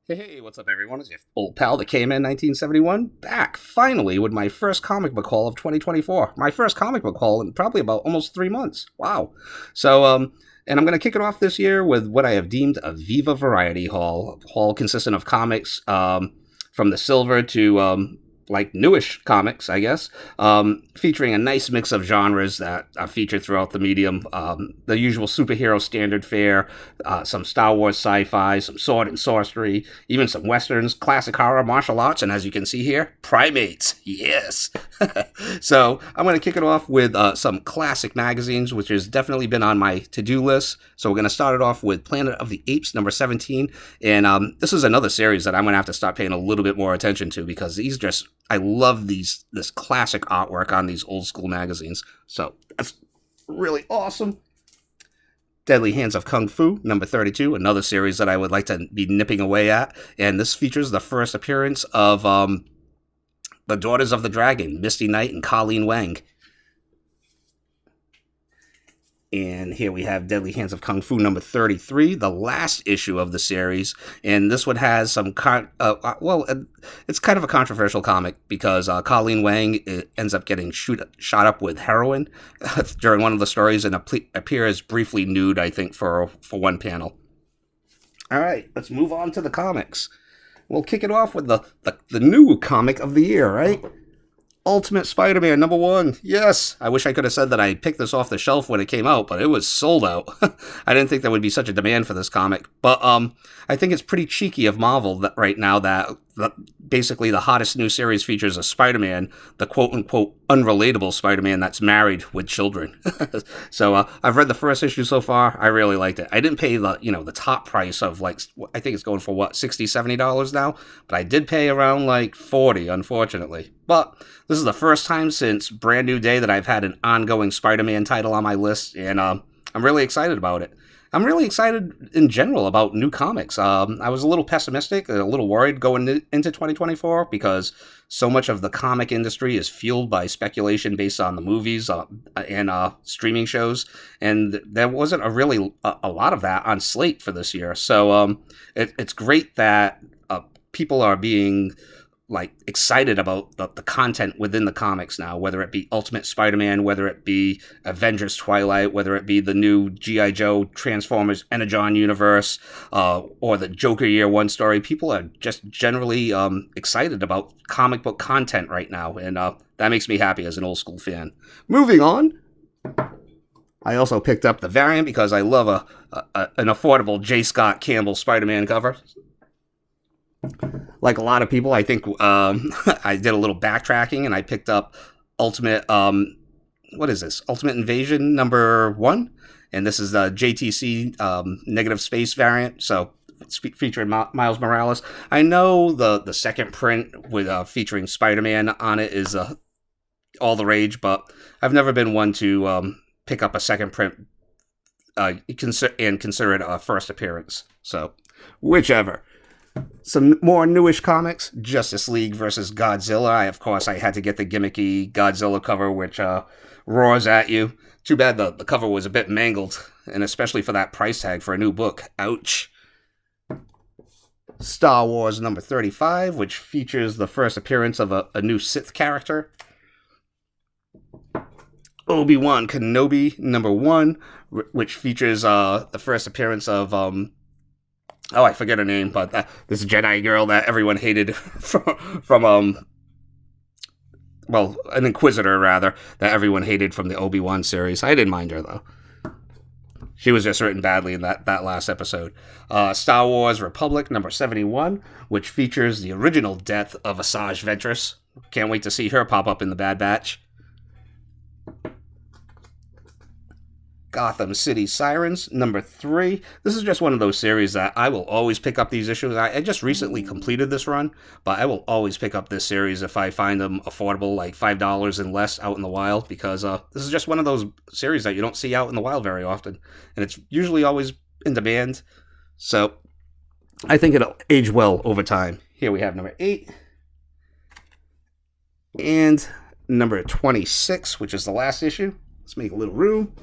Hey, what's up, everyone? It's your old pal that came in 1971, back finally with my first comic book haul of 2024. My first comic book haul in probably about almost 3 months. Wow. And I'm going to kick it off this year with what I have deemed a Viva Variety haul. A haul consisting of comics from the silver to like newish comics, I guess, featuring a nice mix of genres that are featured throughout the medium. The usual superhero standard fare, some Star Wars sci-fi, some sword and sorcery, even some westerns, classic horror, martial arts, and as you can see here, primates. Yes! So I'm going to kick it off with some classic magazines, which has definitely been on my to-do list. So we're going to start it off with Planet of the Apes, number 17. And this is another series that I'm going to have to start paying a little bit more attention to because these just... I love this classic artwork on these old school magazines. So that's really awesome. Deadly Hands of Kung Fu, number 32, another series that I would like to be nipping away at. And this features the first appearance of the Daughters of the Dragon, Misty Knight and Colleen Wang. And here we have Deadly Hands of Kung Fu number 33, the last issue of the series. And this one has some, it's kind of a controversial comic because Colleen Wang ends up getting shot up with heroin during one of the stories and appears briefly nude, I think, for one panel. All right, let's move on to the comics. We'll kick it off with the new comic of the year, right? Ultimate Spider-Man number 1. Yes, I wish I could have said that I picked this off the shelf when it came out, but it was sold out. I didn't think there would be such a demand for this comic, but I think it's pretty cheeky of Marvel that right now that basically the hottest new series features a Spider-Man, the quote-unquote unrelatable Spider-Man that's married with children. So I've read the first issue so far. I really liked it. I didn't pay the top price of I think it's going for what, $60, $70 now, but I did pay around like $40, unfortunately. But this is the first time since Brand New Day that I've had an ongoing Spider-Man title on my list, and I'm really excited about it. I'm really excited in general about new comics. I was a little pessimistic, a little worried going into 2024 because so much of the comic industry is fueled by speculation based on the movies and streaming shows, and there wasn't a lot of that on slate for this year. So it's great that people are being excited about the content within the comics now, whether it be Ultimate Spider-Man, whether it be Avengers Twilight, whether it be the new G.I. Joe Transformers Energon universe, or the Joker Year 1 story. People are just generally excited about comic book content right now, and that makes me happy as an old school fan. Moving on, I also picked up the variant because I love an affordable J. Scott Campbell Spider-Man cover. Like a lot of people, I think I did a little backtracking and I picked up Ultimate, what is this? Ultimate Invasion number 1. And this is the JTC negative space variant. So featuring Miles Morales. I know the second print with featuring Spider-Man on it is all the rage, but I've never been one to pick up a second print and consider it a first appearance. So whichever. Some more newish comics, Justice League versus Godzilla. Of course, I had to get the gimmicky Godzilla cover, which roars at you. Too bad the cover was a bit mangled, and especially for that price tag for a new book. Ouch. Star Wars number 35, which features the first appearance of a new Sith character. Obi-Wan Kenobi number 1, which features the first appearance of... I forget her name, but this Jedi girl that everyone hated from an Inquisitor, rather, that everyone hated from the Obi-Wan series. I didn't mind her, though. She was just written badly in that last episode. Star Wars Republic, number 71, which features the original death of Asajj Ventress. Can't wait to see her pop up in the Bad Batch. Gotham City Sirens, number 3. This is just one of those series that I will always pick up these issues. I just recently completed this run, but I will always pick up this series if I find them affordable, like $5 and less out in the wild, because this is just one of those series that you don't see out in the wild very often, and it's usually always in demand, so I think it'll age well over time. Here we have number 8, and number 26, which is the last issue. Let's make a little room.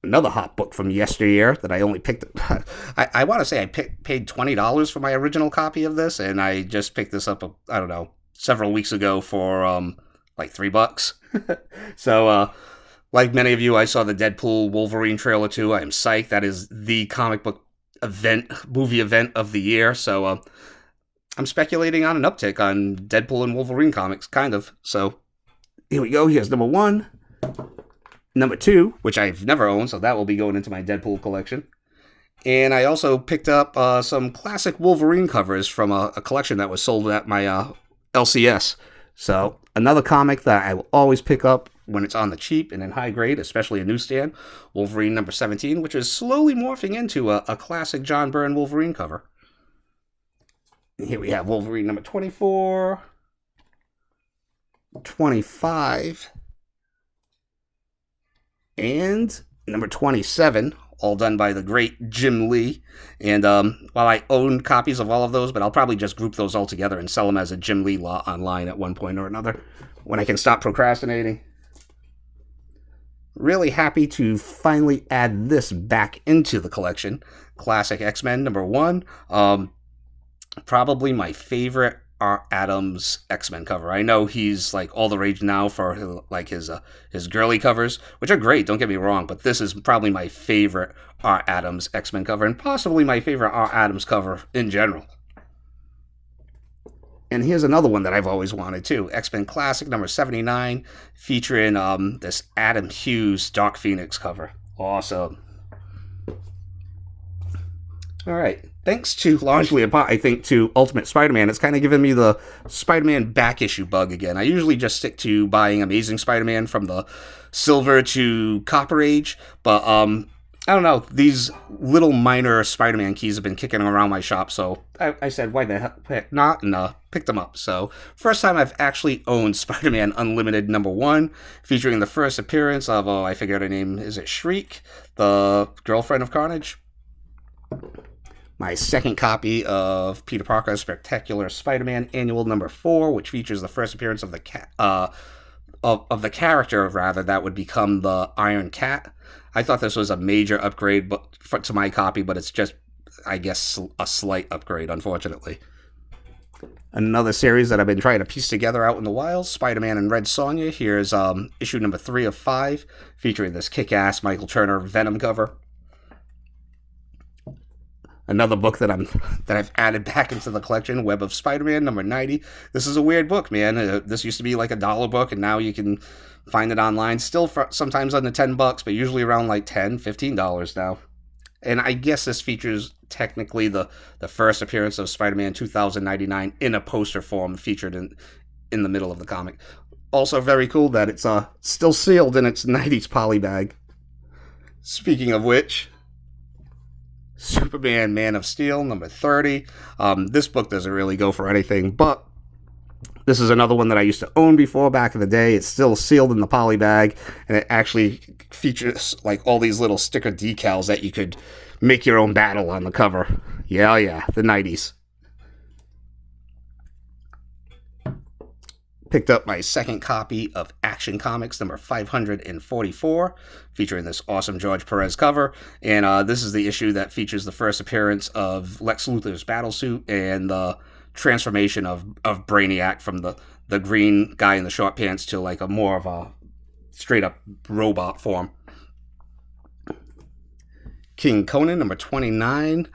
Another hot book from yesteryear that I only picked. I want to say I paid $20 for my original copy of this, and I just picked this up, I don't know, several weeks ago for like $3. So, like many of you, I saw the Deadpool Wolverine trailer too. I am psyched. That is the comic book movie event of the year. So, I'm speculating on an uptick on Deadpool and Wolverine comics, kind of. So, here we go. Here's number 1. Number 2, which I've never owned, so that will be going into my Deadpool collection. And I also picked up some classic Wolverine covers from a collection that was sold at my LCS. So another comic that I will always pick up when it's on the cheap and in high grade, especially a newsstand, Wolverine number 17, which is slowly morphing into a classic John Byrne Wolverine cover. And here we have Wolverine number 24, 25, and number 27, all done by the great Jim Lee. And while I own copies of all of those, but I'll probably just group those all together and sell them as a Jim Lee lot online at one point or another when I can stop procrastinating. Really happy to finally add this back into the collection. Classic X-Men number 1. Probably my favorite Art Adams X-Men cover. I know he's like all the rage now for like his girly covers, which are great, don't get me wrong, but this is probably my favorite Art Adams X-Men cover, and possibly my favorite Art Adams cover in general. And here's another one that I've always wanted too, X-Men Classic number 79, featuring this Adam Hughes Dark Phoenix cover. Awesome. All right. Thanks to, largely, I think, to Ultimate Spider-Man, it's kind of given me the Spider-Man back issue bug again. I usually just stick to buying Amazing Spider-Man from the Silver to Copper Age, but I don't know. These little minor Spider-Man keys have been kicking around my shop, so I said, why the heck not, and picked them up. So, first time I've actually owned Spider-Man Unlimited number 1, featuring the first appearance of, I forget her name, is it Shriek, the girlfriend of Carnage? My second copy of Peter Parker's Spectacular Spider-Man Annual number 4, which features the first appearance of the character, rather, that would become the Iron Cat. I thought this was a major upgrade to my copy, but it's just, I guess, a slight upgrade, unfortunately. Another series that I've been trying to piece together out in the wild, Spider-Man and Red Sonja. Here's issue number 3 of 5, featuring this kick-ass Michael Turner Venom cover. Another book that I've added back into the collection, Web of Spider-Man, number 90. This is a weird book, man. This used to be like $1 book, and now you can find it online. Still sometimes under $10, but usually around like $10, $15 now. And I guess this features technically the first appearance of Spider-Man 2099 in a poster form, featured in the middle of the comic. Also very cool that it's still sealed in its 90s poly bag. Speaking of which, Superman Man of Steel, number 30. This book doesn't really go for anything, but this is another one that I used to own before back in the day. It's still sealed in the poly bag, and it actually features like all these little sticker decals that you could make your own battle on the cover. Yeah, the 90s. Picked up my second copy of Action Comics number 544, featuring this awesome George Perez cover. And this is the issue that features the first appearance of Lex Luthor's battlesuit and the transformation of Brainiac from the green guy in the short pants to like a more of a straight-up robot form. King Conan number 29,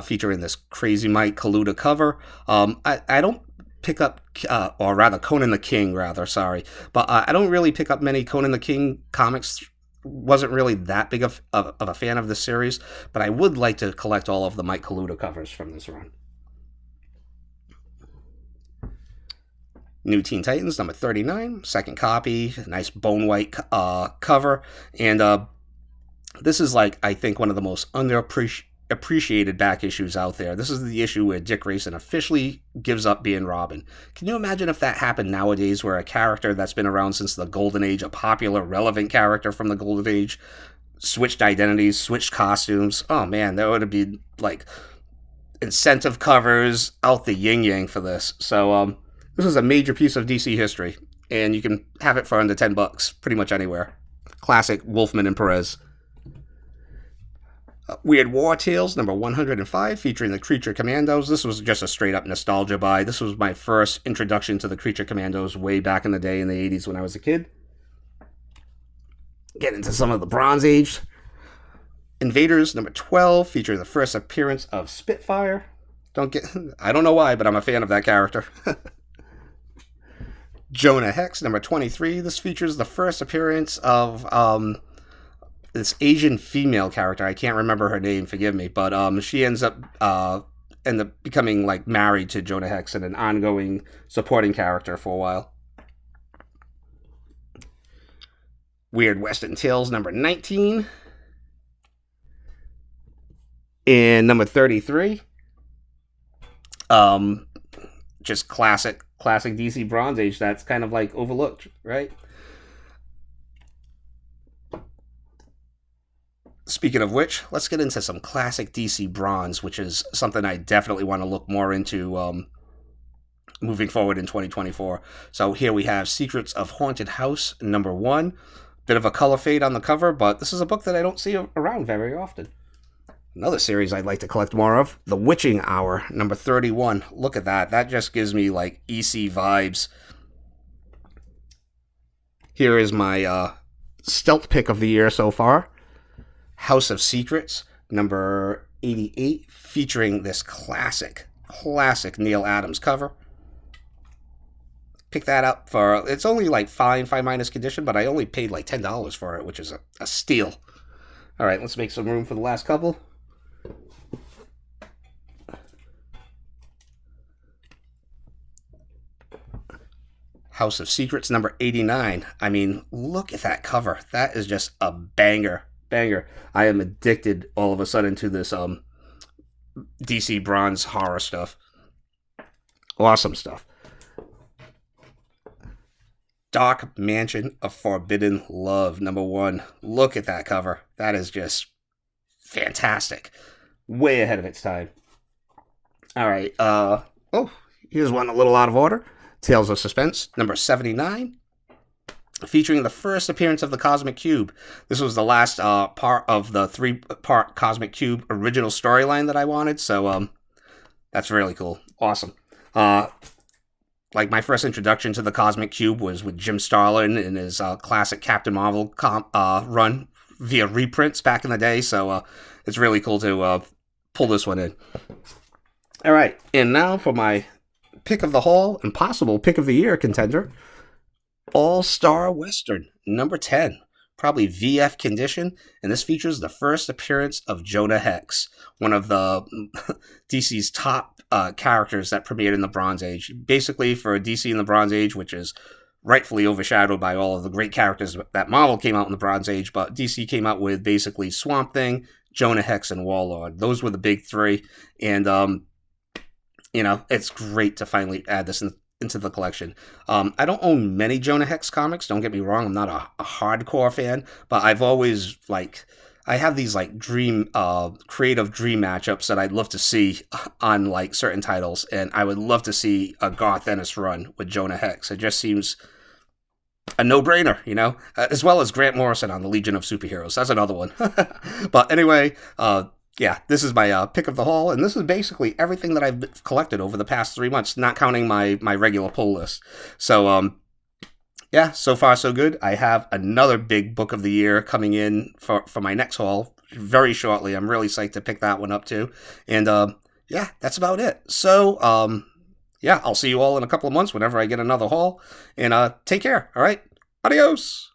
featuring this crazy Mike Kaluta cover. I don't pick up, or rather Conan the King, but I don't really pick up many Conan the King comics. Wasn't really that big of a fan of this series, but I would like to collect all of the Mike Kaluta covers from this run. New Teen Titans number 39, second copy, nice bone white cover, and this is like, I think, one of the most underappreciated back issues out there. This is the issue where Dick Grayson officially gives up being Robin. Can you imagine if that happened nowadays, where a character that's been around since the Golden Age, a popular, relevant character from the Golden Age, switched identities, switched costumes? Oh man, there would be like incentive covers out the yin-yang for this. So this is a major piece of DC history, and you can have it for under $10 pretty much anywhere. Classic Wolfman and Perez. Weird War Tales number 105, featuring the Creature Commandos. This was just a straight up nostalgia buy. This was my first introduction to the Creature Commandos way back in the day in the 80s when I was a kid. Get into some of the Bronze Age. Invaders number 12, featuring the first appearance of Spitfire. I don't know why, but I'm a fan of that character. Jonah Hex number 23. This features the first appearance of this Asian female character. I can't remember her name, forgive me, but she ends up becoming like married to Jonah Hex and an ongoing supporting character for a while. Weird Western Tales number 19. And number 33. Just classic DC Bronze Age that's kind of like overlooked, right? Speaking of which, let's get into some classic DC Bronze, which is something I definitely want to look more into moving forward in 2024. So here we have Secrets of Haunted House number 1. Bit of a color fade on the cover, but this is a book that I don't see around very often. Another series I'd like to collect more of, The Witching Hour, number 31. Look at that. That just gives me, like, EC vibes. Here is my stealth pick of the year so far. House of Secrets, number 88, featuring this classic Neil Adams cover. Pick that up for, it's only like fine minus condition, but I only paid like $10 for it, which is a steal. All right, let's make some room for the last couple. House of Secrets, number 89. I mean, look at that cover. That is just a banger. I am addicted all of a sudden to this DC Bronze horror stuff. Awesome stuff. Dark Mansion of Forbidden Love, number 1. Look at that cover. That is just fantastic. Way ahead of its time. All right. Here's one a little out of order. Tales of Suspense, number 79. Featuring the first appearance of the Cosmic Cube. This was the last part of the 3-part Cosmic Cube original storyline that I wanted, so that's really cool. Awesome. Like, my first introduction to the Cosmic Cube was with Jim Starlin in his classic Captain Marvel run via reprints back in the day, so it's really cool to pull this one in. All right, and now for my pick of the haul and possible pick of the year contender, All-Star Western, number 10. Probably VF condition, and this features the first appearance of Jonah Hex, one of the DC's top characters that premiered in the Bronze Age. Basically, for DC in the Bronze Age, which is rightfully overshadowed by all of the great characters that Marvel came out in the Bronze Age, but DC came out with basically Swamp Thing, Jonah Hex, and Warlord. Those were the big three, and it's great to finally add this into the collection. I don't own many Jonah Hex comics, don't get me wrong, I'm not a hardcore fan, but I've always, I have these, creative dream matchups that I'd love to see on, certain titles, and I would love to see a Garth Ennis run with Jonah Hex. It just seems a no-brainer, as well as Grant Morrison on the Legion of Superheroes. That's another one. But anyway, this is my pick of the haul, and this is basically everything that I've collected over the past 3 months, not counting my regular pull list. So, so far so good. I have another big book of the year coming in for my next haul very shortly. I'm really psyched to pick that one up too. And, that's about it. So, I'll see you all in a couple of months whenever I get another haul, and take care, all right? Adios!